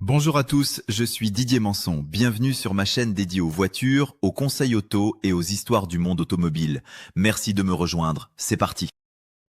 Bonjour à tous, je suis Didier Manson. Bienvenue sur ma chaîne dédiée aux voitures, aux conseils auto et aux histoires du monde automobile. Merci de me rejoindre. C'est parti.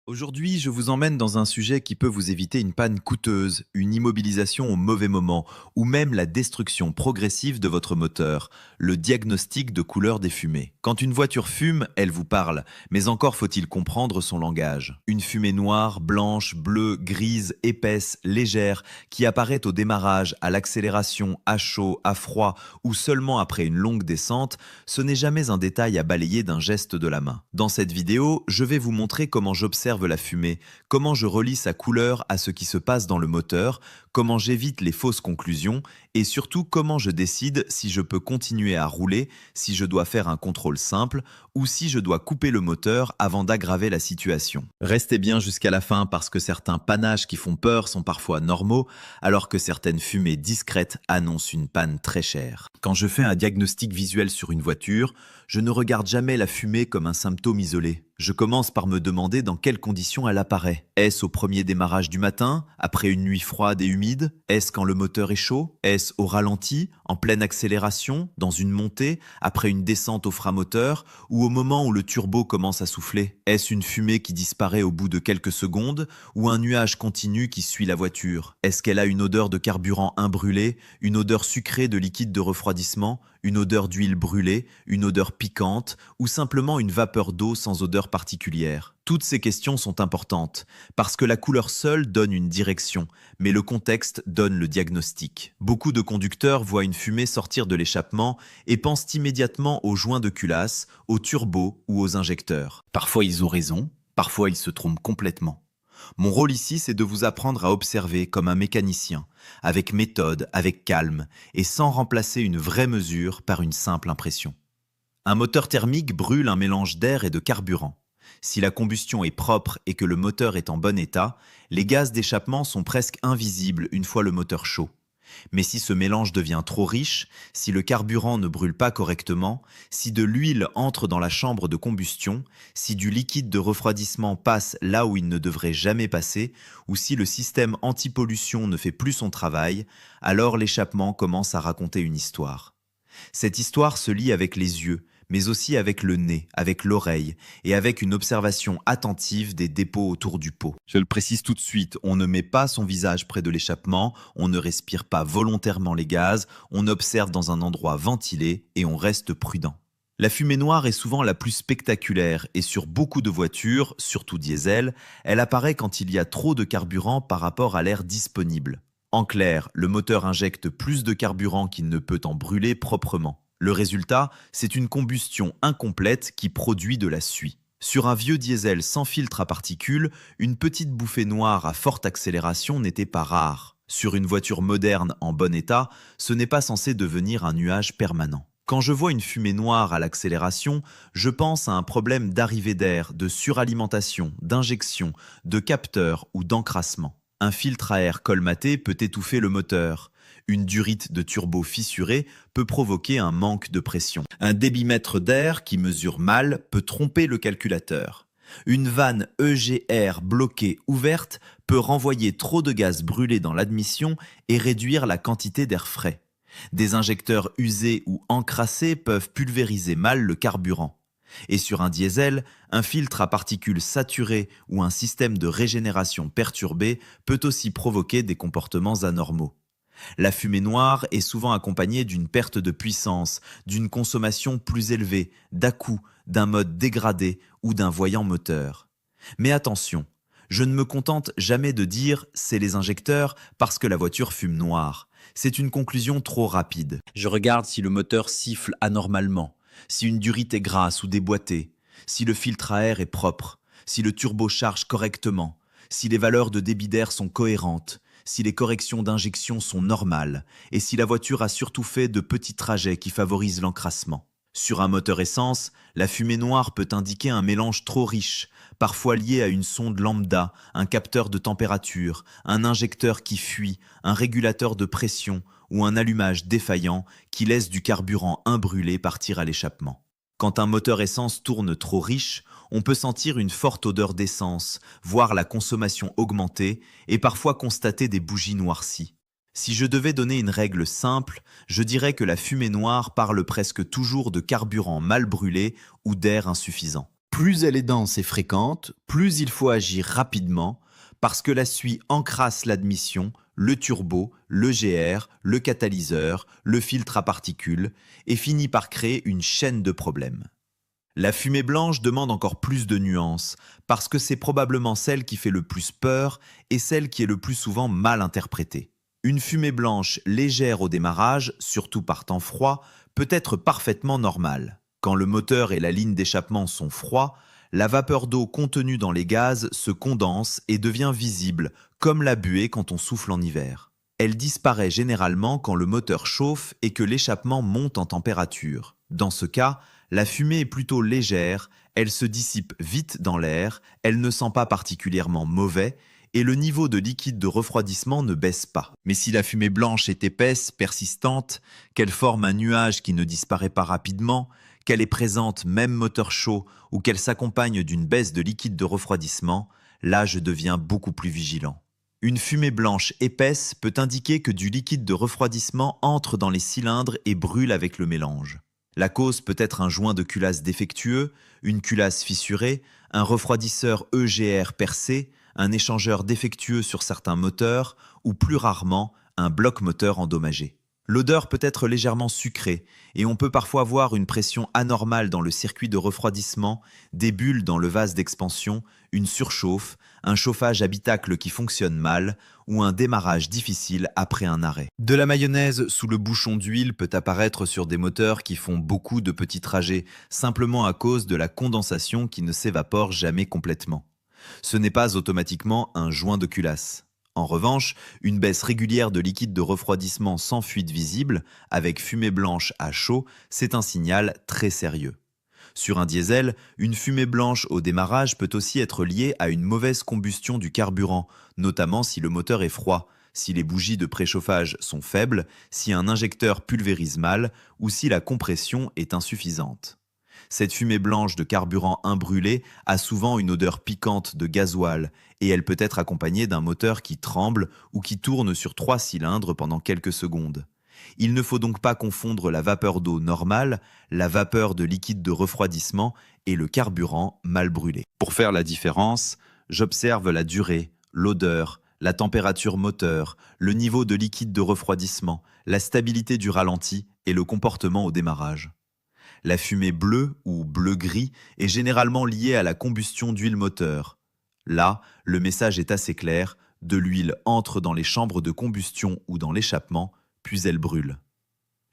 Aujourd'hui, je vous emmène dans un sujet qui peut vous éviter une panne coûteuse, une immobilisation au mauvais moment, ou même la destruction progressive de votre moteur, le diagnostic de couleur des fumées. Quand une voiture fume, elle vous parle, mais encore faut-il comprendre son langage. Une fumée noire, blanche, bleue, grise, épaisse, légère, qui apparaît au démarrage, à l'accélération, à chaud, à froid, ou seulement après une longue descente, ce n'est jamais un détail à balayer d'un geste de la main. Dans cette vidéo, je vais vous montrer comment j'observe la fumée, comment je relie sa couleur à ce qui se passe dans le moteur, comment j'évite les fausses conclusions et surtout comment je décide si je peux continuer à rouler, si je dois faire un contrôle simple ou si je dois couper le moteur avant d'aggraver la situation. Restez bien jusqu'à la fin parce que certains panaches qui font peur sont parfois normaux, alors que certaines fumées discrètes annoncent une panne très chère. Quand je fais un diagnostic visuel sur une voiture, je ne regarde jamais la fumée comme un symptôme isolé. Je commence par me demander dans quelles conditions elle apparaît. Est-ce au premier démarrage du matin, après une nuit froide et humide? Est-ce quand le moteur est chaud? Est-ce au ralenti, en pleine accélération, dans une montée, après une descente au frein moteur, ou au moment où le turbo commence à souffler? Est-ce une fumée qui disparaît au bout de quelques secondes, ou un nuage continu qui suit la voiture? Est-ce qu'elle a une odeur de carburant imbrûlé, une odeur sucrée de liquide de refroidissement, une odeur d'huile brûlée, une odeur piquante, ou simplement une vapeur d'eau sans odeur particulière? Toutes ces questions sont importantes, parce que la couleur seule donne une direction, mais le contexte donne le diagnostic. Beaucoup de conducteurs voient une fumée sortir de l'échappement et pensent immédiatement aux joints de culasse, aux turbos ou aux injecteurs. Parfois ils ont raison, parfois ils se trompent complètement. Mon rôle ici, c'est de vous apprendre à observer comme un mécanicien, avec méthode, avec calme, et sans remplacer une vraie mesure par une simple impression. Un moteur thermique brûle un mélange d'air et de carburant. Si la combustion est propre et que le moteur est en bon état, les gaz d'échappement sont presque invisibles une fois le moteur chaud. Mais si ce mélange devient trop riche, si le carburant ne brûle pas correctement, si de l'huile entre dans la chambre de combustion, si du liquide de refroidissement passe là où il ne devrait jamais passer, ou si le système anti-pollution ne fait plus son travail, alors l'échappement commence à raconter une histoire. Cette histoire se lie avec les yeux, mais aussi avec le nez, avec l'oreille et avec une observation attentive des dépôts autour du pot. Je le précise tout de suite, on ne met pas son visage près de l'échappement, on ne respire pas volontairement les gaz, on observe dans un endroit ventilé et on reste prudent. La fumée noire est souvent la plus spectaculaire et sur beaucoup de voitures, surtout diesel, elle apparaît quand il y a trop de carburant par rapport à l'air disponible. En clair, le moteur injecte plus de carburant qu'il ne peut en brûler proprement. Le résultat, c'est une combustion incomplète qui produit de la suie. Sur un vieux diesel sans filtre à particules, une petite bouffée noire à forte accélération n'était pas rare. Sur une voiture moderne en bon état, ce n'est pas censé devenir un nuage permanent. Quand je vois une fumée noire à l'accélération, je pense à un problème d'arrivée d'air, de suralimentation, d'injection, de capteur ou d'encrassement. Un filtre à air colmaté peut étouffer le moteur. Une durite de turbo fissurée peut provoquer un manque de pression. Un débitmètre d'air qui mesure mal peut tromper le calculateur. Une vanne EGR bloquée ouverte peut renvoyer trop de gaz brûlé dans l'admission et réduire la quantité d'air frais. Des injecteurs usés ou encrassés peuvent pulvériser mal le carburant. Et sur un diesel, un filtre à particules saturées ou un système de régénération perturbé peut aussi provoquer des comportements anormaux. La fumée noire est souvent accompagnée d'une perte de puissance, d'une consommation plus élevée, d'à-coups, d'un mode dégradé ou d'un voyant moteur. Mais attention, je ne me contente jamais de dire « c'est les injecteurs parce que la voiture fume noire ». C'est une conclusion trop rapide. Je regarde si le moteur siffle anormalement, si une durite est grasse ou déboîtée, si le filtre à air est propre, si le turbo charge correctement, si les valeurs de débit d'air sont cohérentes, si les corrections d'injection sont normales et si la voiture a surtout fait de petits trajets qui favorisent l'encrassement. Sur un moteur essence, la fumée noire peut indiquer un mélange trop riche, parfois lié à une sonde lambda, un capteur de température, un injecteur qui fuit, un régulateur de pression ou un allumage défaillant qui laisse du carburant imbrûlé partir à l'échappement. Quand un moteur essence tourne trop riche, on peut sentir une forte odeur d'essence, voir la consommation augmenter et parfois constater des bougies noircies. Si je devais donner une règle simple, je dirais que la fumée noire parle presque toujours de carburant mal brûlé ou d'air insuffisant. Plus elle est dense et fréquente, plus il faut agir rapidement, parce que la suie encrasse l'admission, le turbo, le GR, le catalyseur, le filtre à particules, et finit par créer une chaîne de problèmes. La fumée blanche demande encore plus de nuances, parce que c'est probablement celle qui fait le plus peur et celle qui est le plus souvent mal interprétée. Une fumée blanche légère au démarrage, surtout par temps froid, peut être parfaitement normale. Quand le moteur et la ligne d'échappement sont froids, la vapeur d'eau contenue dans les gaz se condense et devient visible, comme la buée quand on souffle en hiver. Elle disparaît généralement quand le moteur chauffe et que l'échappement monte en température. Dans ce cas, la fumée est plutôt légère, elle se dissipe vite dans l'air, elle ne sent pas particulièrement mauvais, et le niveau de liquide de refroidissement ne baisse pas. Mais si la fumée blanche est épaisse, persistante, qu'elle forme un nuage qui ne disparaît pas rapidement, qu'elle est présente même moteur chaud ou qu'elle s'accompagne d'une baisse de liquide de refroidissement, là je deviens beaucoup plus vigilant. Une fumée blanche épaisse peut indiquer que du liquide de refroidissement entre dans les cylindres et brûle avec le mélange. La cause peut être un joint de culasse défectueux, une culasse fissurée, un refroidisseur EGR percé, un échangeur défectueux sur certains moteurs ou plus rarement un bloc moteur endommagé. L'odeur peut être légèrement sucrée et on peut parfois voir une pression anormale dans le circuit de refroidissement, des bulles dans le vase d'expansion, une surchauffe, un chauffage habitacle qui fonctionne mal ou un démarrage difficile après un arrêt. De la mayonnaise sous le bouchon d'huile peut apparaître sur des moteurs qui font beaucoup de petits trajets, simplement à cause de la condensation qui ne s'évapore jamais complètement. Ce n'est pas automatiquement un joint de culasse. En revanche, une baisse régulière de liquide de refroidissement sans fuite visible, avec fumée blanche à chaud, c'est un signal très sérieux. Sur un diesel, une fumée blanche au démarrage peut aussi être liée à une mauvaise combustion du carburant, notamment si le moteur est froid, si les bougies de préchauffage sont faibles, si un injecteur pulvérise mal ou si la compression est insuffisante. Cette fumée blanche de carburant imbrûlé a souvent une odeur piquante de gasoil et elle peut être accompagnée d'un moteur qui tremble ou qui tourne sur 3 cylindres pendant quelques secondes. Il ne faut donc pas confondre la vapeur d'eau normale, la vapeur de liquide de refroidissement et le carburant mal brûlé. Pour faire la différence, j'observe la durée, l'odeur, la température moteur, le niveau de liquide de refroidissement, la stabilité du ralenti et le comportement au démarrage. La fumée bleue ou bleu-gris est généralement liée à la combustion d'huile moteur. Là, le message est assez clair, de l'huile entre dans les chambres de combustion ou dans l'échappement, puis elle brûle.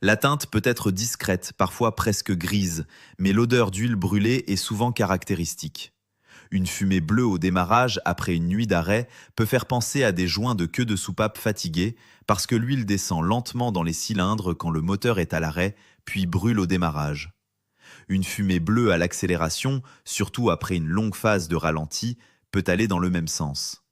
La teinte peut être discrète, parfois presque grise, mais l'odeur d'huile brûlée est souvent caractéristique. Une fumée bleue au démarrage après une nuit d'arrêt peut faire penser à des joints de queue de soupape fatigués parce que l'huile descend lentement dans les cylindres quand le moteur est à l'arrêt, puis brûle au démarrage. Une fumée bleue à l'accélération, surtout après une longue phase de ralenti, peut aller dans le même sens.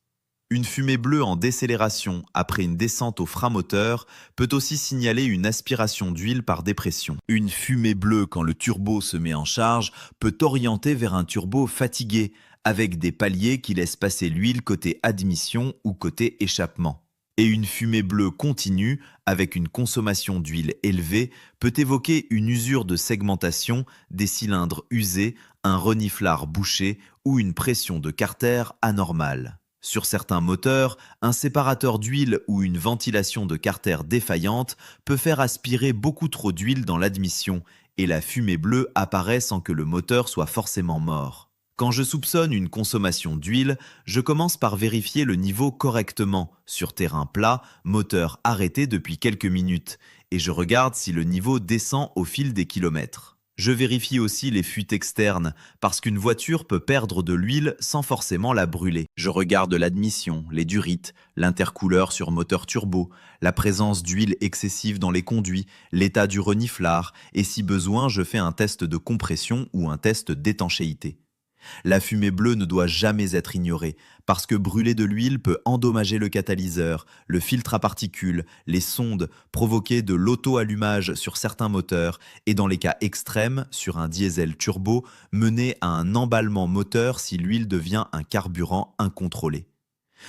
Une fumée bleue en décélération après une descente au frein moteur peut aussi signaler une aspiration d'huile par dépression. Une fumée bleue quand le turbo se met en charge peut orienter vers un turbo fatigué, avec des paliers qui laissent passer l'huile côté admission ou côté échappement. Et une fumée bleue continue, avec une consommation d'huile élevée, peut évoquer une usure de segmentation, des cylindres usés, un reniflard bouché ou une pression de carter anormale. Sur certains moteurs, un séparateur d'huile ou une ventilation de carter défaillante peut faire aspirer beaucoup trop d'huile dans l'admission et la fumée bleue apparaît sans que le moteur soit forcément mort. Quand je soupçonne une consommation d'huile, je commence par vérifier le niveau correctement, sur terrain plat, moteur arrêté depuis quelques minutes, et je regarde si le niveau descend au fil des kilomètres. Je vérifie aussi les fuites externes, parce qu'une voiture peut perdre de l'huile sans forcément la brûler. Je regarde l'admission, les durites, l'intercouleur sur moteur turbo, la présence d'huile excessive dans les conduits, l'état du reniflard, et si besoin, je fais un test de compression ou un test d'étanchéité. La fumée bleue ne doit jamais être ignorée, parce que brûler de l'huile peut endommager le catalyseur, le filtre à particules, les sondes, provoquer de l'auto-allumage sur certains moteurs et dans les cas extrêmes, sur un diesel turbo, mener à un emballement moteur si l'huile devient un carburant incontrôlé.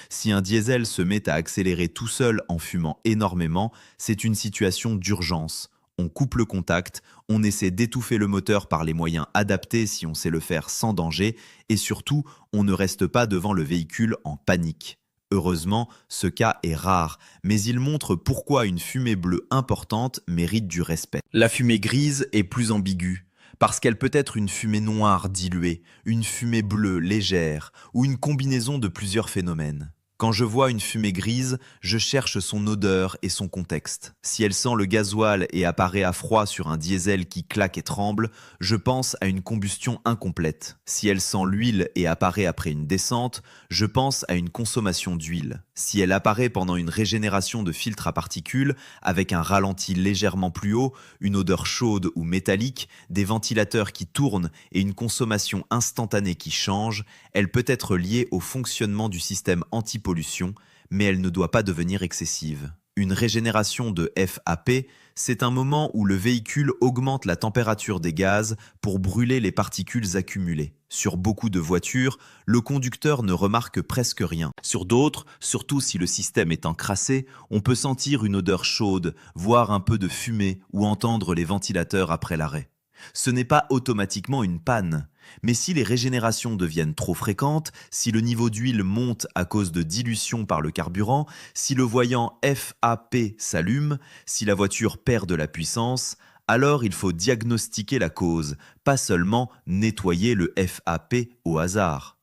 Si un diesel se met à accélérer tout seul en fumant énormément, c'est une situation d'urgence. On coupe le contact, on essaie d'étouffer le moteur par les moyens adaptés si on sait le faire sans danger, et surtout, on ne reste pas devant le véhicule en panique. Heureusement, ce cas est rare, mais il montre pourquoi une fumée bleue importante mérite du respect. La fumée grise est plus ambiguë, parce qu'elle peut être une fumée noire diluée, une fumée bleue légère, ou une combinaison de plusieurs phénomènes. Quand je vois une fumée grise, je cherche son odeur et son contexte. Si elle sent le gasoil et apparaît à froid sur un diesel qui claque et tremble, je pense à une combustion incomplète. Si elle sent l'huile et apparaît après une descente, je pense à une consommation d'huile. Si elle apparaît pendant une régénération de filtre à particules, avec un ralenti légèrement plus haut, une odeur chaude ou métallique, des ventilateurs qui tournent et une consommation instantanée qui change, elle peut être liée au fonctionnement du système anti-pollution, mais elle ne doit pas devenir excessive. Une régénération de FAP, c'est un moment où le véhicule augmente la température des gaz pour brûler les particules accumulées. Sur beaucoup de voitures, le conducteur ne remarque presque rien. Sur d'autres, surtout si le système est encrassé, on peut sentir une odeur chaude, voir un peu de fumée ou entendre les ventilateurs après l'arrêt. Ce n'est pas automatiquement une panne. Mais si les régénérations deviennent trop fréquentes, si le niveau d'huile monte à cause de dilution par le carburant, si le voyant FAP s'allume, si la voiture perd de la puissance, alors il faut diagnostiquer la cause, pas seulement nettoyer le FAP au hasard.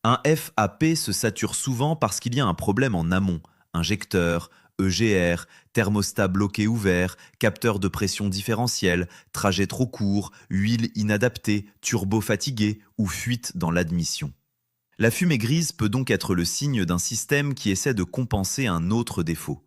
Un FAP se sature souvent parce qu'il y a un problème en amont, injecteur, EGR, thermostat bloqué ouvert, capteur de pression différentielle, trajet trop court, huile inadaptée, turbo fatigué ou fuite dans l'admission. La fumée grise peut donc être le signe d'un système qui essaie de compenser un autre défaut.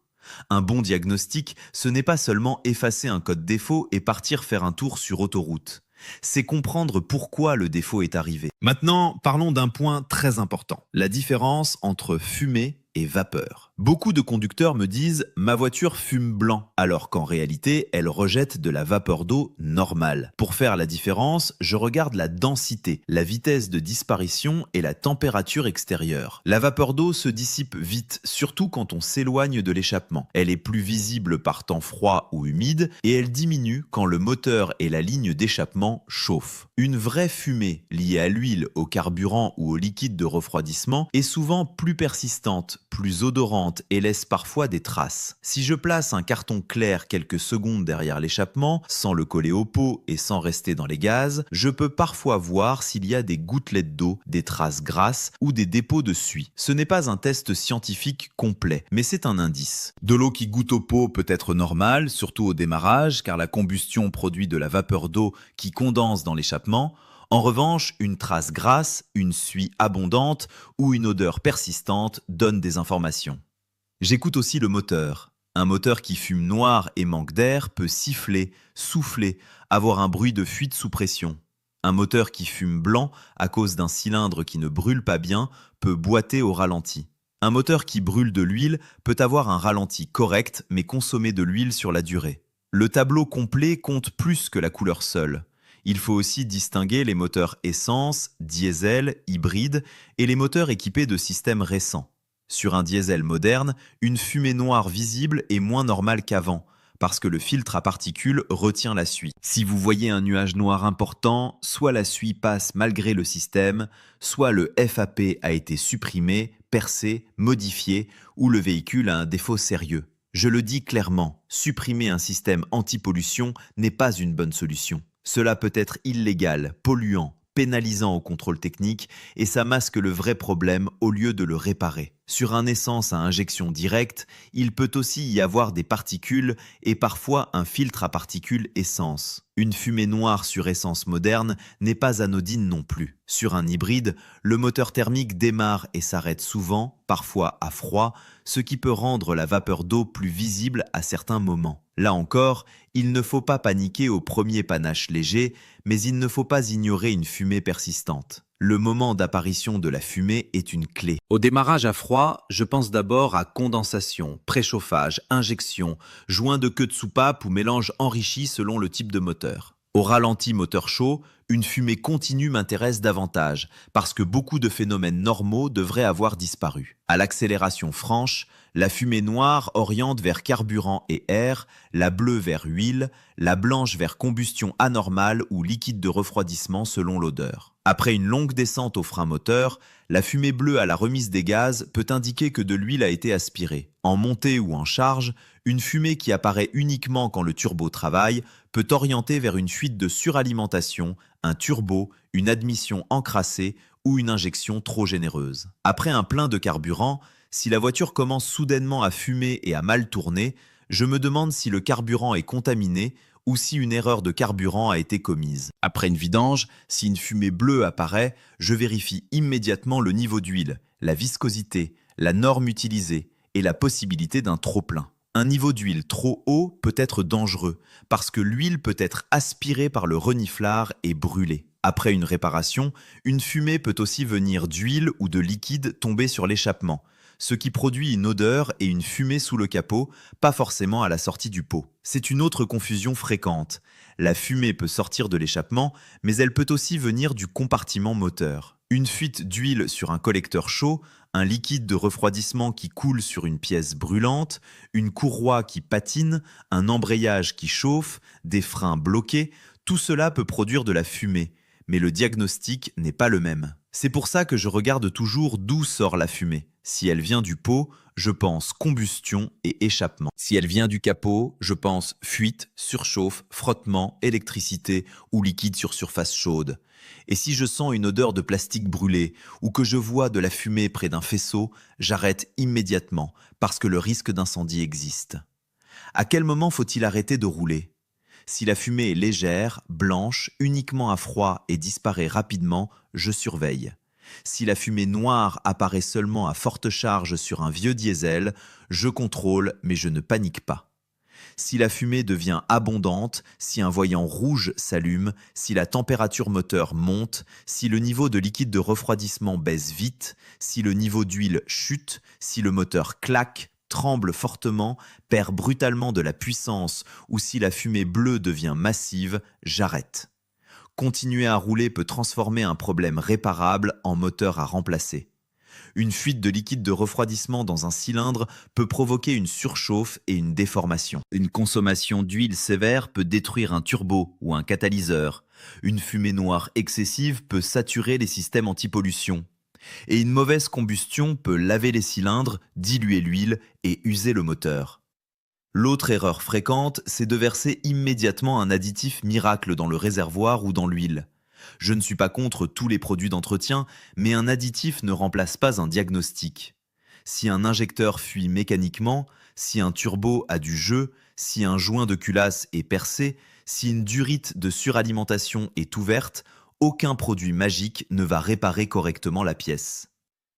Un bon diagnostic, ce n'est pas seulement effacer un code défaut et partir faire un tour sur autoroute. C'est comprendre pourquoi le défaut est arrivé. Maintenant, parlons d'un point très important, la différence entre fumée et vapeur. Beaucoup de conducteurs me disent « ma voiture fume blanc », alors qu'en réalité, elle rejette de la vapeur d'eau normale. Pour faire la différence, je regarde la densité, la vitesse de disparition et la température extérieure. La vapeur d'eau se dissipe vite, surtout quand on s'éloigne de l'échappement. Elle est plus visible par temps froid ou humide et elle diminue quand le moteur et la ligne d'échappement chauffent. Une vraie fumée liée à l'huile, au carburant ou au liquide de refroidissement est souvent plus persistante, plus odorante et laisse parfois des traces. Si je place un carton clair quelques secondes derrière l'échappement, sans le coller au pot et sans rester dans les gaz, je peux parfois voir s'il y a des gouttelettes d'eau, des traces grasses ou des dépôts de suie. Ce n'est pas un test scientifique complet, mais c'est un indice. De l'eau qui goûte au pot peut être normale, surtout au démarrage, car la combustion produit de la vapeur d'eau qui condense dans l'échappement. En revanche, une trace grasse, une suie abondante ou une odeur persistante donnent des informations. J'écoute aussi le moteur. Un moteur qui fume noir et manque d'air peut siffler, souffler, avoir un bruit de fuite sous pression. Un moteur qui fume blanc à cause d'un cylindre qui ne brûle pas bien peut boiter au ralenti. Un moteur qui brûle de l'huile peut avoir un ralenti correct mais consommer de l'huile sur la durée. Le tableau complet compte plus que la couleur seule. Il faut aussi distinguer les moteurs essence, diesel, hybride et les moteurs équipés de systèmes récents. Sur un diesel moderne, une fumée noire visible est moins normale qu'avant, parce que le filtre à particules retient la suie. Si vous voyez un nuage noir important, soit la suie passe malgré le système, soit le FAP a été supprimé, percé, modifié, ou le véhicule a un défaut sérieux. Je le dis clairement, supprimer un système anti-pollution n'est pas une bonne solution. Cela peut être illégal, polluant, pénalisant au contrôle technique et ça masque le vrai problème au lieu de le réparer. Sur un essence à injection directe, il peut aussi y avoir des particules et parfois un filtre à particules essence. Une fumée noire sur essence moderne n'est pas anodine non plus. Sur un hybride, le moteur thermique démarre et s'arrête souvent, parfois à froid, ce qui peut rendre la vapeur d'eau plus visible à certains moments. Là encore, il ne faut pas paniquer au premier panache léger, mais il ne faut pas ignorer une fumée persistante. Le moment d'apparition de la fumée est une clé. Au démarrage à froid, je pense d'abord à condensation, préchauffage, injection, joint de queue de soupape ou mélange enrichi selon le type de moteur. Au ralenti moteur chaud, une fumée continue m'intéresse davantage, parce que beaucoup de phénomènes normaux devraient avoir disparu. À l'accélération franche, la fumée noire oriente vers carburant et air, la bleue vers huile, la blanche vers combustion anormale ou liquide de refroidissement selon l'odeur. Après une longue descente au frein moteur, la fumée bleue à la remise des gaz peut indiquer que de l'huile a été aspirée. En montée ou en charge, une fumée qui apparaît uniquement quand le turbo travaille peut orienter vers une fuite de suralimentation, un turbo, une admission encrassée ou une injection trop généreuse. Après un plein de carburant, si la voiture commence soudainement à fumer et à mal tourner, je me demande si le carburant est contaminé ou si une erreur de carburant a été commise. Après une vidange, si une fumée bleue apparaît, je vérifie immédiatement le niveau d'huile, la viscosité, la norme utilisée et la possibilité d'un trop-plein. Un niveau d'huile trop haut peut être dangereux parce que l'huile peut être aspirée par le reniflard et brûlée. Après une réparation, une fumée peut aussi venir d'huile ou de liquide tomber sur l'échappement, ce qui produit une odeur et une fumée sous le capot, pas forcément à la sortie du pot. C'est une autre confusion fréquente. La fumée peut sortir de l'échappement, mais elle peut aussi venir du compartiment moteur. Une fuite d'huile sur un collecteur chaud, un liquide de refroidissement qui coule sur une pièce brûlante, une courroie qui patine, un embrayage qui chauffe, des freins bloqués, tout cela peut produire de la fumée, mais le diagnostic n'est pas le même. C'est pour ça que je regarde toujours d'où sort la fumée. Si elle vient du pot, je pense combustion et échappement. Si elle vient du capot, je pense fuite, surchauffe, frottement, électricité ou liquide sur surface chaude. Et si je sens une odeur de plastique brûlé ou que je vois de la fumée près d'un faisceau, j'arrête immédiatement parce que le risque d'incendie existe. À quel moment faut-il arrêter de rouler ? Si la fumée est légère, blanche, uniquement à froid et disparaît rapidement, je surveille. Si la fumée noire apparaît seulement à forte charge sur un vieux diesel, je contrôle mais je ne panique pas. Si la fumée devient abondante, si un voyant rouge s'allume, si la température moteur monte, si le niveau de liquide de refroidissement baisse vite, si le niveau d'huile chute, si le moteur claque, tremble fortement, perd brutalement de la puissance ou si la fumée bleue devient massive, j'arrête. Continuer à rouler peut transformer un problème réparable en moteur à remplacer. Une fuite de liquide de refroidissement dans un cylindre peut provoquer une surchauffe et une déformation. Une consommation d'huile sévère peut détruire un turbo ou un catalyseur. Une fumée noire excessive peut saturer les systèmes antipollution. Et une mauvaise combustion peut laver les cylindres, diluer l'huile et user le moteur. L'autre erreur fréquente, c'est de verser immédiatement un additif miracle dans le réservoir ou dans l'huile. Je ne suis pas contre tous les produits d'entretien, mais un additif ne remplace pas un diagnostic. Si un injecteur fuit mécaniquement, si un turbo a du jeu, si un joint de culasse est percé, si une durite de suralimentation est ouverte, aucun produit magique ne va réparer correctement la pièce.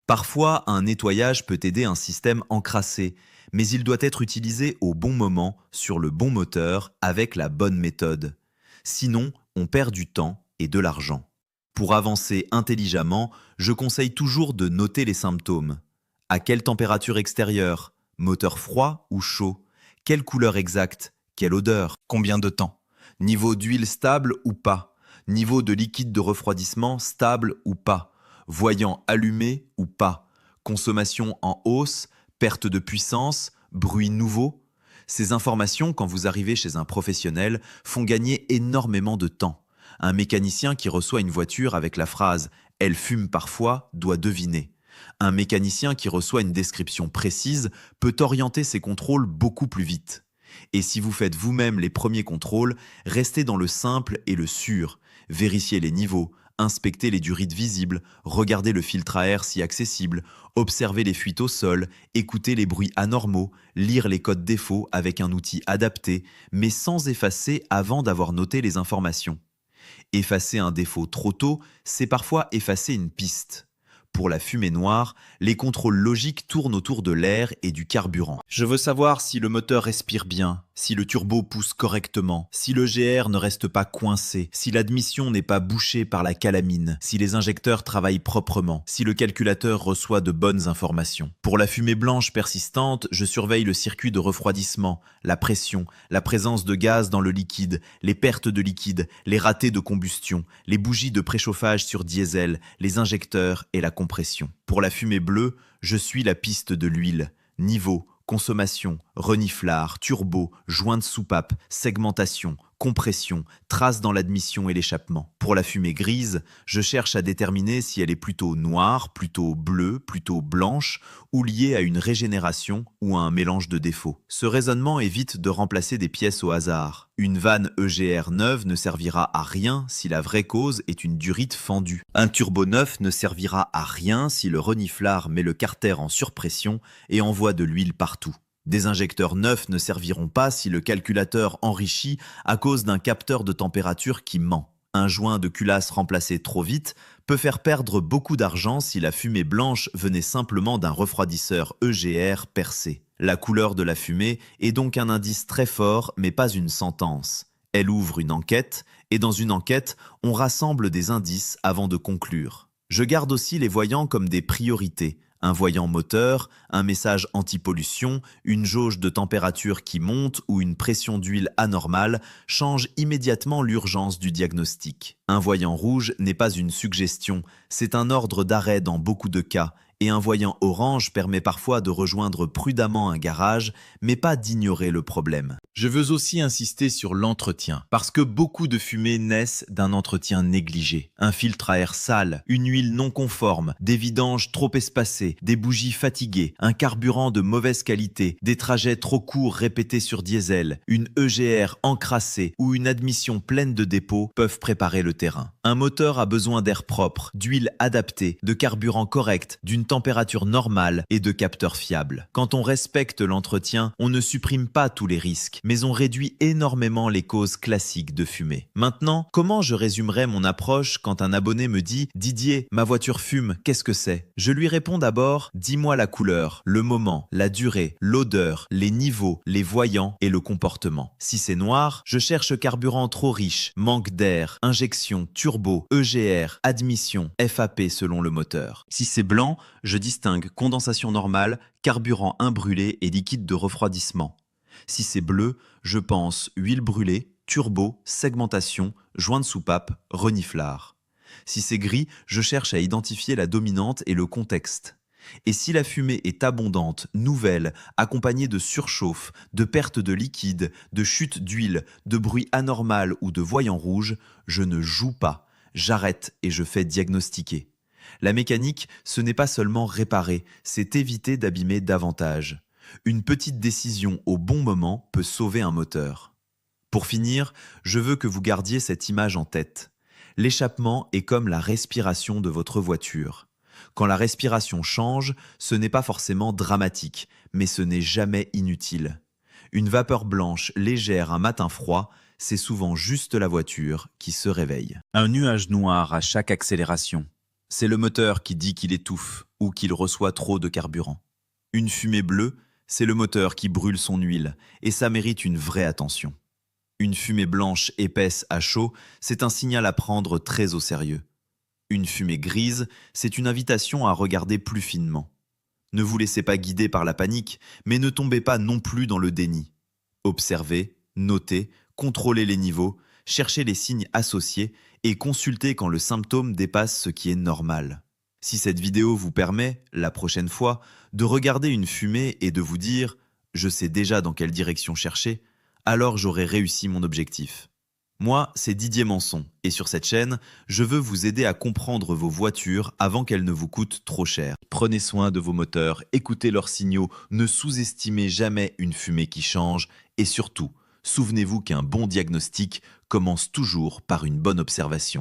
Parfois, un nettoyage peut aider un système encrassé, mais il doit être utilisé au bon moment, sur le bon moteur, avec la bonne méthode. Sinon, on perd du temps et de l'argent. Pour avancer intelligemment, je conseille toujours de noter les symptômes. À quelle température extérieure ? Moteur froid ou chaud ? Quelle couleur exacte ? Quelle odeur ? Combien de temps ? Niveau d'huile stable ou pas ? Niveau de liquide de refroidissement stable ou pas ? Voyant allumé ou pas ? Consommation en hausse ? Perte de puissance, bruit nouveau. Ces informations, quand vous arrivez chez un professionnel, font gagner énormément de temps. Un mécanicien qui reçoit une voiture avec la phrase « elle fume parfois » doit deviner. Un mécanicien qui reçoit une description précise peut orienter ses contrôles beaucoup plus vite. Et si vous faites vous-même les premiers contrôles, restez dans le simple et le sûr. Vérifiez les niveaux, inspectez les durites visibles, regardez le filtre à air si accessible, observez les fuites au sol, écoutez les bruits anormaux, lire les codes défauts avec un outil adapté, mais sans effacer avant d'avoir noté les informations. Effacer un défaut trop tôt, c'est parfois effacer une piste. Pour la fumée noire, les contrôles logiques tournent autour de l'air et du carburant. Je veux savoir si le moteur respire bien, Si le turbo pousse correctement, si le GR ne reste pas coincé, si l'admission n'est pas bouchée par la calamine, si les injecteurs travaillent proprement, si le calculateur reçoit de bonnes informations. Pour la fumée blanche persistante, je surveille le circuit de refroidissement, la pression, la présence de gaz dans le liquide, les pertes de liquide, les ratés de combustion, les bougies de préchauffage sur diesel, les injecteurs et la compression. Pour la fumée bleue, je suis la piste de l'huile, niveau, consommation, reniflard, turbo, joint de soupape, segmentation, compression, traces dans l'admission et l'échappement. Pour la fumée grise, je cherche à déterminer si elle est plutôt noire, plutôt bleue, plutôt blanche ou liée à une régénération ou à un mélange de défauts. Ce raisonnement évite de remplacer des pièces au hasard. Une vanne EGR neuve ne servira à rien si la vraie cause est une durite fendue. Un turbo neuf ne servira à rien si le reniflard met le carter en surpression et envoie de l'huile partout. Des injecteurs neufs ne serviront pas si le calculateur enrichit à cause d'un capteur de température qui ment. Un joint de culasse remplacé trop vite peut faire perdre beaucoup d'argent si la fumée blanche venait simplement d'un refroidisseur EGR percé. La couleur de la fumée est donc un indice très fort, mais pas une sentence. Elle ouvre une enquête, et dans une enquête, on rassemble des indices avant de conclure. Je garde aussi les voyants comme des priorités. Un voyant moteur, un message anti-pollution, une jauge de température qui monte ou une pression d'huile anormale changent immédiatement l'urgence du diagnostic. Un voyant rouge n'est pas une suggestion, c'est un ordre d'arrêt dans beaucoup de cas, et un voyant orange permet parfois de rejoindre prudemment un garage, mais pas d'ignorer le problème. Je veux aussi insister sur l'entretien, parce que beaucoup de fumées naissent d'un entretien négligé. Un filtre à air sale, une huile non conforme, des vidanges trop espacées, des bougies fatiguées, un carburant de mauvaise qualité, des trajets trop courts répétés sur diesel, une EGR encrassée ou une admission pleine de dépôts peuvent préparer le terrain. Un moteur a besoin d'air propre, d'huile adaptée, de carburant correct, d'une température normale et de capteurs fiables. Quand on respecte l'entretien, on ne supprime pas tous les risques, mais on réduit énormément les causes classiques de fumée. Maintenant, comment je résumerai mon approche quand un abonné me dit « Didier, ma voiture fume, qu'est-ce que c'est ?» Je lui réponds d'abord « Dis-moi la couleur, le moment, la durée, l'odeur, les niveaux, les voyants et le comportement. Si c'est noir, je cherche carburant trop riche, manque d'air, injection, turbo, EGR, admission, FAP selon le moteur. Si c'est blanc, je distingue condensation normale, carburant imbrûlé et liquide de refroidissement. Si c'est bleu, je pense huile brûlée, turbo, segmentation, joint de soupape, reniflard. Si c'est gris, je cherche à identifier la dominante et le contexte. Et si la fumée est abondante, nouvelle, accompagnée de surchauffe, de perte de liquide, de chute d'huile, de bruit anormal ou de voyant rouge, je ne joue pas, j'arrête et je fais diagnostiquer. La mécanique, ce n'est pas seulement réparer, c'est éviter d'abîmer davantage. Une petite décision au bon moment peut sauver un moteur. Pour finir, je veux que vous gardiez cette image en tête. L'échappement est comme la respiration de votre voiture. Quand la respiration change, ce n'est pas forcément dramatique, mais ce n'est jamais inutile. Une vapeur blanche légère un matin froid, c'est souvent juste la voiture qui se réveille. Un nuage noir à chaque accélération. C'est le moteur qui dit qu'il étouffe ou qu'il reçoit trop de carburant. Une fumée bleue, c'est le moteur qui brûle son huile, et ça mérite une vraie attention. Une fumée blanche épaisse à chaud, c'est un signal à prendre très au sérieux. Une fumée grise, c'est une invitation à regarder plus finement. Ne vous laissez pas guider par la panique, mais ne tombez pas non plus dans le déni. Observez, notez, contrôlez les niveaux, cherchez les signes associés et consultez quand le symptôme dépasse ce qui est normal. Si cette vidéo vous permet, la prochaine fois, de regarder une fumée et de vous dire « je sais déjà dans quelle direction chercher », alors j'aurai réussi mon objectif. Moi, c'est Didier Manson, et sur cette chaîne, je veux vous aider à comprendre vos voitures avant qu'elles ne vous coûtent trop cher. Prenez soin de vos moteurs, écoutez leurs signaux, ne sous-estimez jamais une fumée qui change, et surtout, souvenez-vous qu'un bon diagnostic commence toujours par une bonne observation.